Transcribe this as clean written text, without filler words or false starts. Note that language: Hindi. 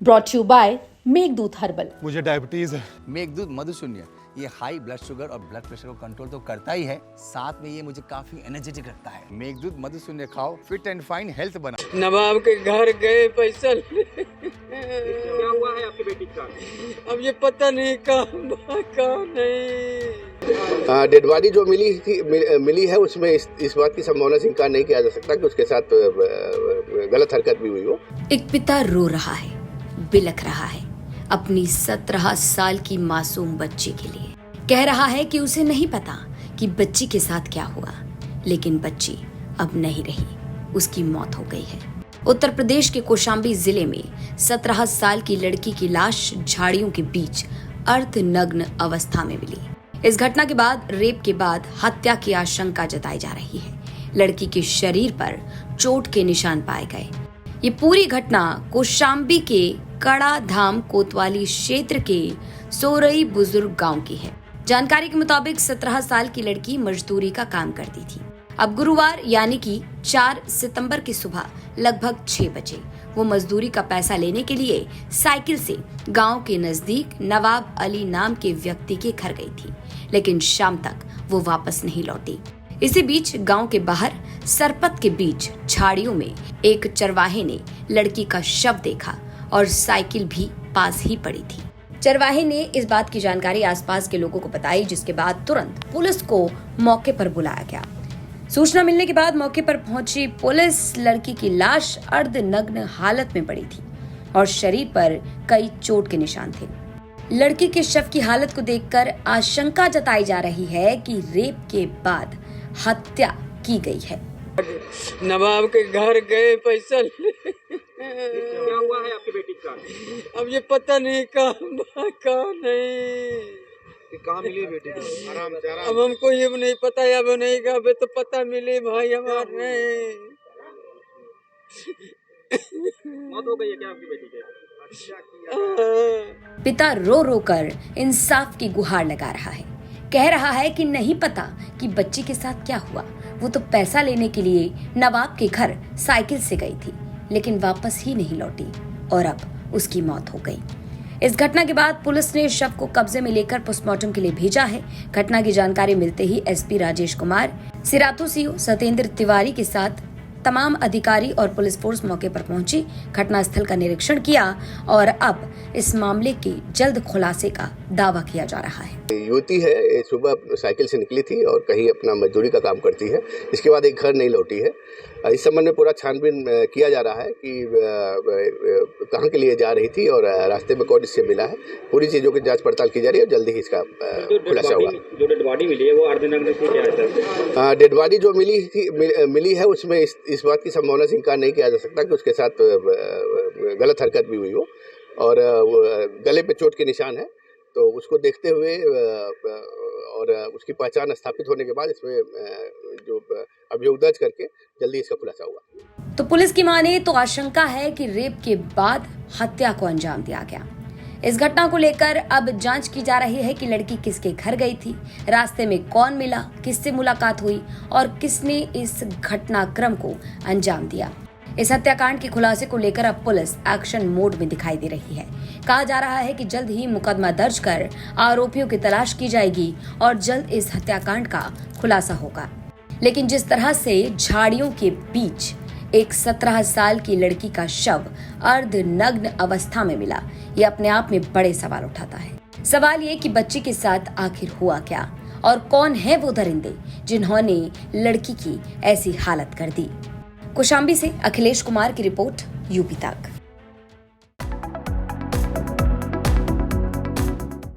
Brought you by Meghdoot herbal. मुझे डायबिटीज है। मेघदूत मधुशून्य ये हाई ब्लड शुगर और ब्लड प्रेशर को कंट्रोल तो करता ही है, साथ में ये मुझे काफी एनर्जेटिक रखता है। मेघदूत मधुशून्य खाओ, फिट एंड फाइन हेल्थ बना। नवाब के घर गए पैसा क्या हुआ है आपकी बेटी का? अब ये पता नहीं कहाँ नहीं। डेड बॉडी जो मिली है उसमें इस बात की संभावना से इनकार नहीं किया जा सकता कि उसके साथ गलत हरकत भी हुई हो। एक पिता रो रहा है, बिलख रहा है अपनी 17 साल की मासूम बच्ची के लिए। कह रहा है कि उसे नहीं पता कि बच्ची के साथ क्या हुआ, लेकिन बच्ची अब नहीं रही, उसकी मौत हो गई है। उत्तर प्रदेश के कौशाम्बी जिले में 17 साल की लड़की की लाश झाड़ियों के बीच अर्धनग्न अवस्था में मिली। इस घटना के बाद रेप के बाद हत्या की आशंका जताई जा रही है। लड़की के शरीर पर चोट के निशान पाए गए। ये पूरी घटना कौशाम्बी के कड़ा धाम कोतवाली क्षेत्र के सोरई बुजुर्ग गांव की है। जानकारी के मुताबिक 17 साल की लड़की मजदूरी का काम करती थी। अब गुरुवार यानी कि 4 सितंबर की सुबह लगभग 6 बजे वो मजदूरी का पैसा लेने के लिए साइकिल से गांव के नजदीक नवाब अली नाम के व्यक्ति के घर गई थी, लेकिन शाम तक वो वापस नहीं लौटी। इसी बीच गांव के बाहर सरपत के बीच झाड़ियों में एक चरवाहे ने लड़की का शव देखा और साइकिल भी पास ही पड़ी थी। चरवाहे ने इस बात की जानकारी आसपास के लोगों को बताई, जिसके बाद तुरंत पुलिस को मौके पर बुलाया गया। सूचना मिलने के बाद मौके पर पहुंची पुलिस लड़की की लाश अर्धनग्न हालत में पड़ी थी और शरीर पर कई चोट के निशान थे। लड़की के शव की हालत को देखकर आशंका जताई जा रही है कि रेप के बाद हत्या की गई है। नवाब के घर गए पैसा क्या हुआ है आपकी बेटी का? अब ये पता नहीं कहाँ नहीं। कहाँ मिली बेटी को? आराम से आराम। अब हमको ये नहीं पता, अब नहीं कहा तो पता मिले भाई हमारे। मौत हो गई है क्या आपकी बेटी की? पिता रो रो कर इंसाफ की गुहार लगा रहा है। कह रहा है कि नहीं पता कि बच्ची के साथ क्या हुआ। वो तो पैसा लेने के लिए नवाब के घर साइकिल से गई थी, लेकिन वापस ही नहीं लौटी और अब उसकी मौत हो गई। इस घटना के बाद पुलिस ने शव को कब्जे में लेकर पोस्टमार्टम के लिए भेजा है। घटना की जानकारी मिलते ही एसपी राजेश कुमार, सिराथू सीओ सत्येंद्र तिवारी के साथ तमाम अधिकारी और पुलिस फोर्स मौके पर पहुंची, घटनास्थल का निरीक्षण किया और अब इस मामले के जल्द खुलासे का दावा किया जा रहा है। युवती है, सुबह साइकिल से निकली थी और कहीं अपना मजदूरी का काम करती है। इसके बाद एक घर नहीं लौटी है। इस संबंध में पूरा छानबीन किया जा रहा है कि कहाँ के लिए जा रही थी और रास्ते में कौन इससे मिला है। पूरी चीजों की जांच पड़ताल की जा रही है, जल्दी ही इसका खुलासा होगा। जो डेड बॉडी मिली है वो अर्धनग्न थी क्या है? डेड बॉडी जो मिली है उसमें इस बात की संभावना से इनकार नहीं किया जा सकता कि उसके साथ गलत हरकत भी हुई हो और गले पे चोट के निशान है। तो उसको देखते हुए और उसकी पहचान स्थापित होने के बाद इसमें जो अभियोग दर्ज करके जल्दी इसका खुलासा हुआ। तो पुलिस की माने तो आशंका है कि रेप के बाद हत्या को अंजाम दिया गया। इस घटना को लेकर अब जांच की जा रही है कि लड़की किसके घर गई थी, रास्ते में कौन मिला, किससे मुलाकात हुई और किसने इस घटनाक्रम को अंजाम दिया। इस हत्याकांड के खुलासे को लेकर अब पुलिस एक्शन मोड में दिखाई दे रही है। कहा जा रहा है कि जल्द ही मुकदमा दर्ज कर आरोपियों की तलाश की जाएगी और जल्द इस हत्याकांड का खुलासा होगा। लेकिन जिस तरह से झाड़ियों के बीच एक 17 साल की लड़की का शव अर्धनग्न अवस्था में मिला, ये अपने आप में बड़े सवाल उठाता है। सवाल ये कि बच्ची के साथ आखिर हुआ क्या और कौन है वो दरिंदे जिन्होंने लड़की की ऐसी हालत कर दी। कौशाम्बी से अखिलेश कुमार की रिपोर्ट, यूपी तक।